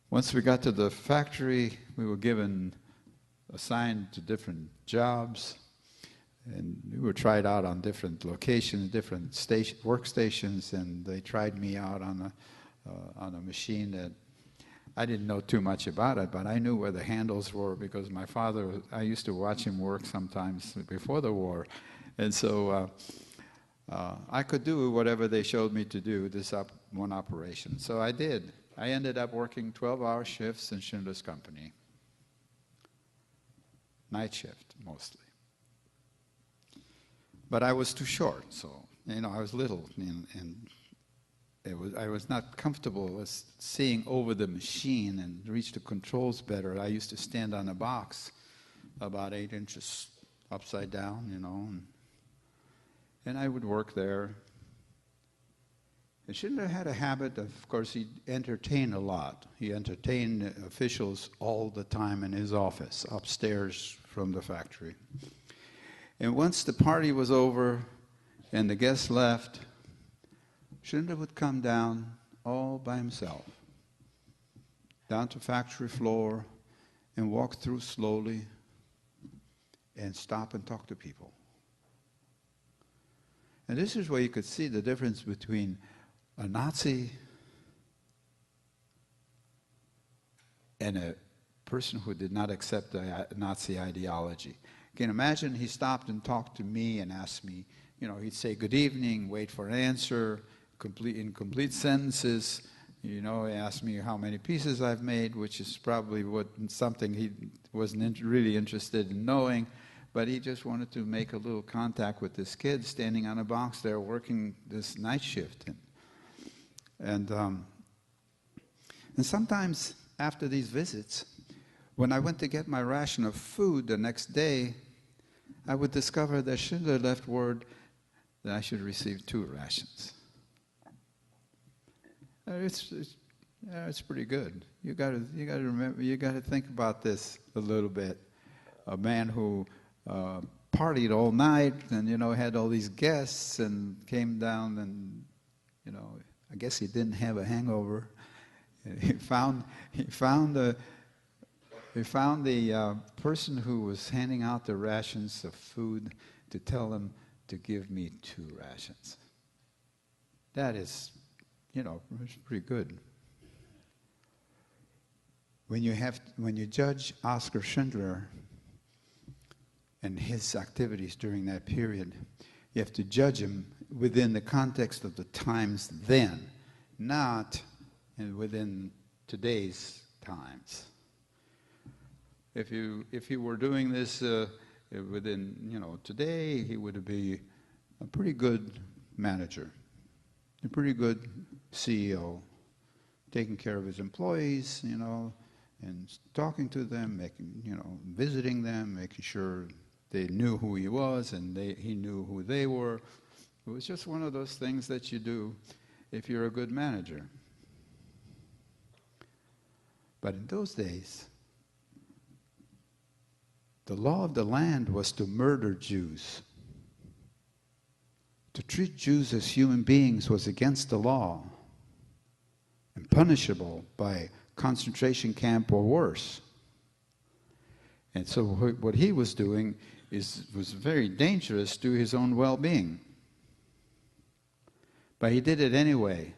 Once we got to the factory, we were assigned to different jobs, and we were tried out on different locations, different workstations, and they tried me out on a machine that I didn't know too much about it, but I knew where the handles were because my father, I used to watch him work sometimes before the war, and so I could do whatever they showed me to do, one operation. So I did. I ended up working 12-hour shifts in Schindler's Company. Night shift, mostly. But I was too short, so, I was little, and I was not comfortable with seeing over the machine and reach the controls better. I used to stand on a box about 8 inches upside down, and I would work there. And Schindler had a habit of course, he entertained a lot. He entertained officials all the time in his office, upstairs from the factory. And once the party was over and the guests left, Schindler would come down all by himself, down to factory floor, and walk through slowly and stop and talk to people. And this is where you could see the difference between a Nazi and a person who did not accept the Nazi ideology. You can imagine he stopped and talked to me and asked me, he'd say good evening, wait for an answer, in complete sentences. He asked me how many pieces I've made, which is probably something he wasn't really interested in knowing, but he just wanted to make a little contact with this kid standing on a box there working this night shift. And sometimes after these visits, when I went to get my ration of food the next day, I would discover that Schindler left word that I should receive 2 rations. It's pretty good. You got to remember. You got to think about this a little bit. A man who partied all night and had all these guests and came down and I guess he didn't have a hangover. He found the person who was handing out the rations of food to tell him to give me 2 rations. That is, it's pretty good. When you judge Oskar Schindler and his activities during that period, you have to judge him within the context of the times then, not within today's times. If you were doing this within today, he would be a pretty good manager, a pretty good CEO, taking care of his employees, and talking to them, visiting them, making sure they knew who he was and he knew who they were. It was just one of those things that you do if you're a good manager. But in those days, the law of the land was to murder Jews. To treat Jews as human beings was against the law and punishable by concentration camp or worse. And so what he was doing was very dangerous to his own well-being. But he did it anyway